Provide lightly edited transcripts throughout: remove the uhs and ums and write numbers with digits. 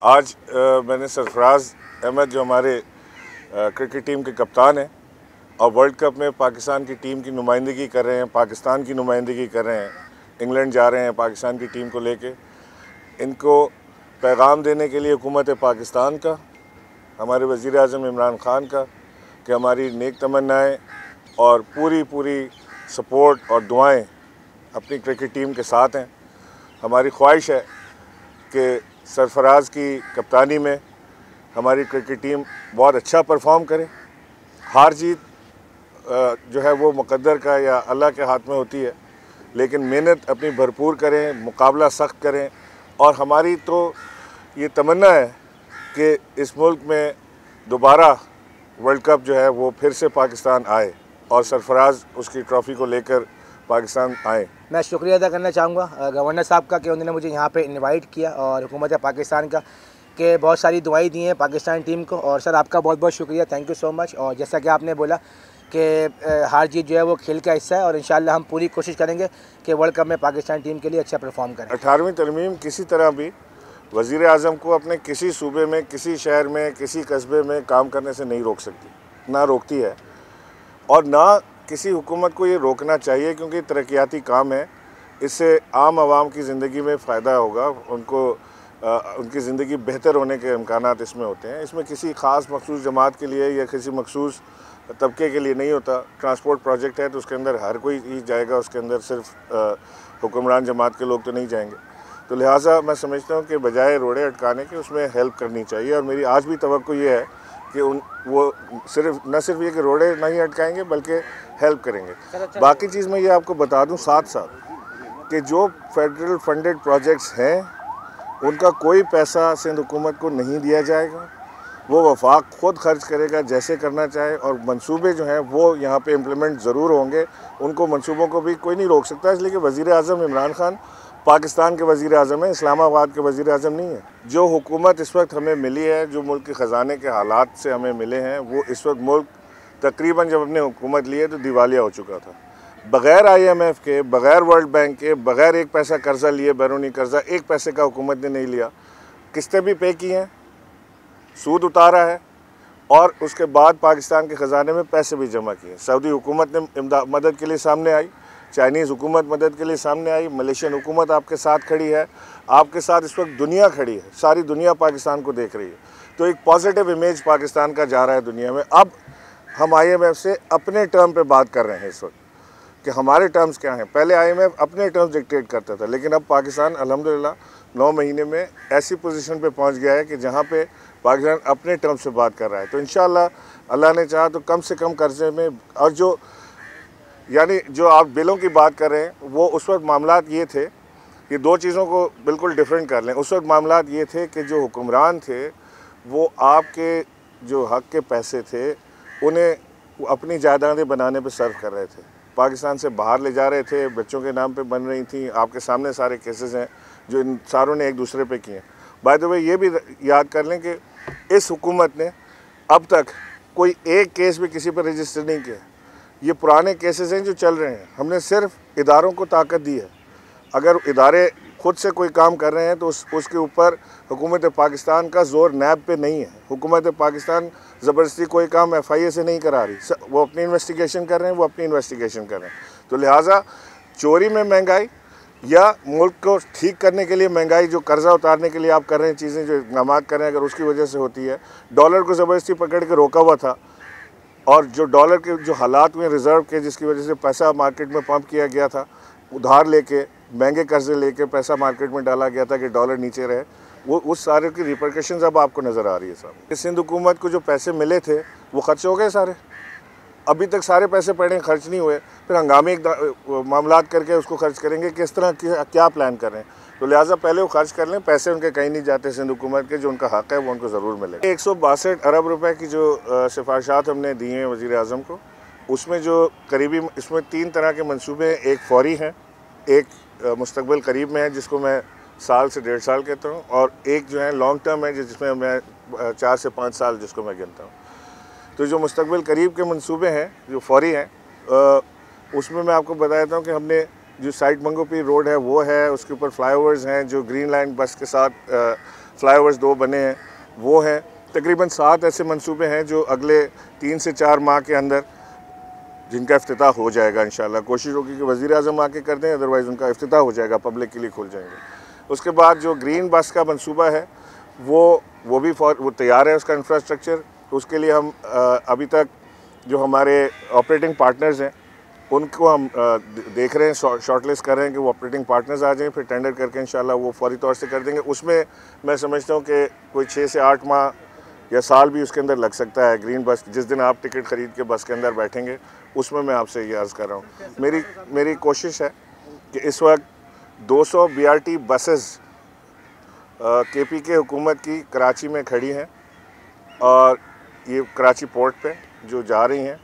आज मैंने सरफराज अहमद जो हमारे क्रिकेट टीम के कप्तान हैं और वर्ल्ड कप में पाकिस्तान की टीम की नुमाइंदगी कर रहे हैं, पाकिस्तान की नुमाइंदगी कर रहे हैं, इंग्लैंड जा रहे हैं पाकिस्तान की टीम को लेके। इनको पैगाम देने के लिए हुकूमत पाकिस्तान का, हमारे वज़ीर आज़म इमरान ख़ान का कि हमारी नेक तमन्नाएँ और पूरी सपोर्ट और दुआएं अपनी क्रिकेट टीम के साथ हैं। हमारी ख्वाहिश है कि सरफराज की कप्तानी में हमारी क्रिकेट टीम बहुत अच्छा परफॉर्म करे। हार जीत जो है वो मुक़द्दर का या अल्लाह के हाथ में होती है, लेकिन मेहनत अपनी भरपूर करें, मुकाबला सख्त करें। और हमारी तो ये तमन्ना है कि इस मुल्क में दोबारा वर्ल्ड कप जो है वो फिर से पाकिस्तान आए और सरफराज उसकी ट्रॉफ़ी को लेकर पाकिस्तान आए। मैं शुक्रिया अदा करना चाहूँगा गवर्नर साहब का कि उन्होंने मुझे यहाँ पे इनवाइट किया, और हुकूमत पाकिस्तान का कि बहुत सारी दुआएं दी हैं पाकिस्तान टीम को। और सर आपका बहुत बहुत शुक्रिया, थैंक यू सो मच। और जैसा कि आपने बोला कि हार जीत जो है वो खेल का हिस्सा है, और इंशाल्लाह हम पूरी कोशिश करेंगे कि वर्ल्ड कप में पाकिस्तान टीम के लिए अच्छा परफॉर्म करें। 18वीं तरमीम किसी तरह भी वज़ीर आज़म को अपने किसी सूबे में, किसी शहर में, किसी कस्बे में काम करने से नहीं रोक सकती, ना रोकती है और ना किसी हुकूमत को ये रोकना चाहिए, क्योंकि तरक्याती काम है। इससे आम आवाम की ज़िंदगी में फ़ायदा होगा, उनको उनकी ज़िंदगी बेहतर होने के इम्कानात इसमें होते हैं। इसमें किसी ख़ास मखसूस जमात के लिए या किसी मखसूस तबके के लिए नहीं होता। ट्रांसपोर्ट प्रोजेक्ट है तो उसके अंदर हर कोई ही जाएगा, उसके अंदर सिर्फ हुक्मरान जमात के लोग तो नहीं जाएंगे। तो लिहाजा मैं समझता हूँ कि बजाय रोड़े अटकाने के उसमें हेल्प करनी चाहिए। और मेरी आज भी तवक्को ये है कि वो न सिर्फ ये कि रोड़े नहीं अटकाएंगे बल्कि हेल्प करेंगे। बाकी चीज़ मैं ये आपको बता दूं साथ साथ कि जो फेडरल फंडेड प्रोजेक्ट्स हैं उनका कोई पैसा सिंध हुकूमत को नहीं दिया जाएगा। वो वफाक ख़ुद खर्च करेगा जैसे करना चाहे, और मंसूबे जो हैं वो यहाँ पे इम्प्लीमेंट ज़रूर होंगे। उनको मंसूबों को भी कोई नहीं रोक सकता, इसलिए कि वज़ीर आज़म इमरान ख़ान पाकिस्तान के वज़ीर आज़म है, इस्लामाबाद के वज़ीर आज़म नहीं है। जो हुकूमत इस वक्त हमें मिली है, जो मुल्क के ख़जाने के हालात से हमें मिले हैं, वो इस वक्त मुल्क तकरीबन जब हमने हुकूमत ली है तो दिवालिया हो चुका था। बग़ैर IMF के, बग़ैर वर्ल्ड बैंक के, बग़ैर एक पैसा कर्ज़ा लिए, बैरूनी कर्ज़ा एक पैसे का हुकूमत ने नहीं लिया। किस्तें भी पे की हैं, सूद उतारा है, और उसके बाद पाकिस्तान के ख़जाने में पैसे भी जमा किए। सऊदी हुकूमत ने मदद के लिए सामने आई, चाइनीज़ हुकूमत मदद के लिए सामने आई, मलेशियन हुकूमत आपके साथ खड़ी है, आपके साथ इस वक्त दुनिया खड़ी है, सारी दुनिया पाकिस्तान को देख रही है। तो एक पॉजिटिव इमेज पाकिस्तान का जा रहा है दुनिया में। अब हम IMF से अपने टर्म पे बात कर रहे हैं इस वक्त कि हमारे टर्म्स क्या हैं। पहले IMF अपने टर्म्स डिक्टेट करता था, लेकिन अब पाकिस्तान अल्हम्दुलिल्लाह 9 महीने में ऐसी पोजीशन पे पहुंच गया है कि जहां पे पाकिस्तान अपने टर्म्स से बात कर रहा है। तो इंशाअल्लाह अल्लाह ने चाहा तो कम से कम कर्जे में, और जो आप बिलों की बात कर रहे हैं, वो उस वक्त मामलात ये थे कि दो चीज़ों को बिल्कुल डिफरेंट कर लें। उस वक्त मामलात ये थे कि जो हुक्मरान थे वो आपके जो हक़ के पैसे थे उन्हें अपनी जायदादें बनाने पे सर्व कर रहे थे, पाकिस्तान से बाहर ले जा रहे थे, बच्चों के नाम पे बन रही थी। आपके सामने सारे केसेस हैं जो इन सारों ने एक दूसरे पे किए। बाय द वे ये भी याद कर लें कि इस हुकूमत ने अब तक कोई एक केस भी किसी पर रजिस्टर नहीं किया। ये पुराने केसेस हैं जो चल रहे हैं। हमने सिर्फ इदारों को ताकत दी है। अगर इदारे खुद से कोई काम कर रहे हैं तो उसके ऊपर हुकूमत पाकिस्तान का ज़ोर नैब पे नहीं है। हुकूमत पाकिस्तान ज़बरदस्ती कोई काम FIA से नहीं करा रही, वो अपनी इन्वेस्टिगेशन कर रहे हैं, वो अपनी इन्वेस्टिगेशन कर रहे हैं। तो लिहाजा चोरी में महंगाई या मुल्क को ठीक करने के लिए महंगाई, जो कर्ज़ा उतारने के लिए आप कर रहे हैं चीज़ें, जो इक़दाम कर रहे हैं, अगर उसकी वजह से होती है। डॉलर को ज़बरदस्ती पकड़ के रोका हुआ था, और जो डॉलर के जो हालात हुए रिज़र्व के, जिसकी वजह से पैसा मार्केट में पंप किया गया था, उधार लेके, महंगे कर्जे लेके पैसा मार्केट में डाला गया था कि डॉलर नीचे रहे, वो उस सारे की रिपरकशंस अब आपको नज़र आ रही है साहब। सिंध हुकूमत को जो पैसे मिले थे वो खर्च हो गए सारे, अभी तक सारे पैसे पड़े हैं, खर्च नहीं हुए। फिर हंगामी मामलात करके उसको खर्च करेंगे, किस तरह क्या प्लान कर रहे हैं। तो लिहाजा पहले वो खर्च कर लें, पैसे उनके कहीं नहीं जाते सिंध हुकूमत के, जो उनका हक़ है वो उनको ज़रूर मिलेगा। 162 अरब रुपए की जो सिफारिशात हमने दी हैं वज़ीर आज़म को, उसमें जो करीबी, इसमें 3 तरह के मंसूबे हैं। एक फौरी हैं, एक मुस्तक़बिल करीब में है जिसको मैं साल से 1.5 साल कहता हूँ, और एक जो है लॉन्ग टर्म है जिसमें मैं 4 से 5 साल जिसको मैं गिनता हूँ। तो जो मुस्तक़बिल करीब के मंसूबे हैं, जो फौरी हैं, उसमें मैं आपको बता देता हूँ कि हमने जो साइट मंगोपी रोड है वो है, उसके ऊपर फ्लाईओवर्स हैं, जो ग्रीन लाइन बस के साथ फ्लाईओवर्स 2 बने हैं वो हैं। तकरीबन 7 ऐसे मंसूबे हैं जो अगले 3 से 4 माह के अंदर जिनका इफ्तिताह हो जाएगा इंशाल्लाह। कोशिश होगी कि वज़ीर आज़म आके कर दें, अदरवाइज़ उनका इफ्तिताह हो जाएगा, पब्लिक के लिए खुल जाएंगे। उसके बाद जो ग्रीन बस का मंसूबा है वो भी वो तैयार है, उसका इंफ्रास्ट्रक्चर। उसके लिए हम अभी तक जो हमारे ऑपरेटिंग पार्टनर्स हैं उनको हम देख रहे हैं, शॉर्टलिस्ट कर रहे हैं कि वो ऑपरेटिंग पार्टनर्स आ जाएं, फिर टेंडर करके इंशाल्लाह वो फौरी तौर से कर देंगे। उसमें मैं समझता हूँ कि कोई 6 से 8 माह या साल भी उसके अंदर लग सकता है। ग्रीन बस जिस दिन आप टिकट ख़रीद के बस के अंदर बैठेंगे उसमें मैं आपसे ये अर्ज़ कर रहा हूँ, मेरी कोशिश है कि इस वक्त 200 BRT बसेस KPK हुकूमत की कराची में खड़ी हैं और ये कराची पोर्ट पे जो जा रही हैं।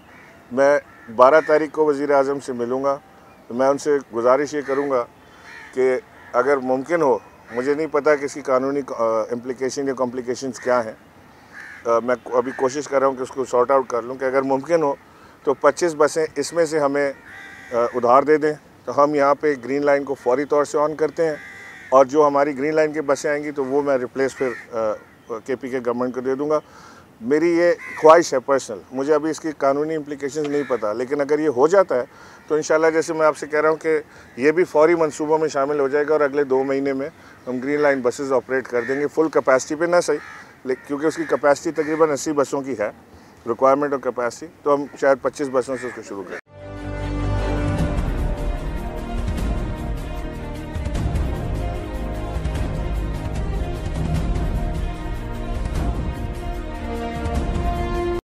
मैं 12 तारीख को वज़ीर आज़म से मिलूँगा, तो मैं उनसे गुजारिश ये करूँगा कि अगर मुमकिन हो, मुझे नहीं पता कि इसकी कानूनी इम्प्लिकेशन या कॉम्प्लिकेशंस क्या हैं, मैं अभी कोशिश कर रहा हूँ कि उसको सॉर्ट आउट कर लूँ कि अगर मुमकिन हो तो 25 बसें इसमें से हमें उधार दे दें, तो हम यहाँ पे ग्रीन लाइन को फौरी तौर से ऑन करते हैं और जो हमारी ग्रीन लाइन की बसें आएंगी तो वो मैं रिप्लेस फिर KPK गवर्नमेंट को दे दूँगा। मेरी ये ख्वाहिश है पर्सनल, मुझे अभी इसकी कानूनी इम्प्लिकेशंस नहीं पता, लेकिन अगर ये हो जाता है तो इंशाल्लाह जैसे मैं आपसे कह रहा हूँ कि ये भी फौरी मंसूबों में शामिल हो जाएगा और अगले 2 महीने में हम ग्रीन लाइन बसेस ऑपरेट कर देंगे, फुल कैपेसिटी पे ना सही, क्योंकि उसकी कैपेसिटी तकरीबन 80 बसों की है रिक्वायरमेंट और कैपेसिटी, तो हम शायद 25 बसों से उसको शुरू करें।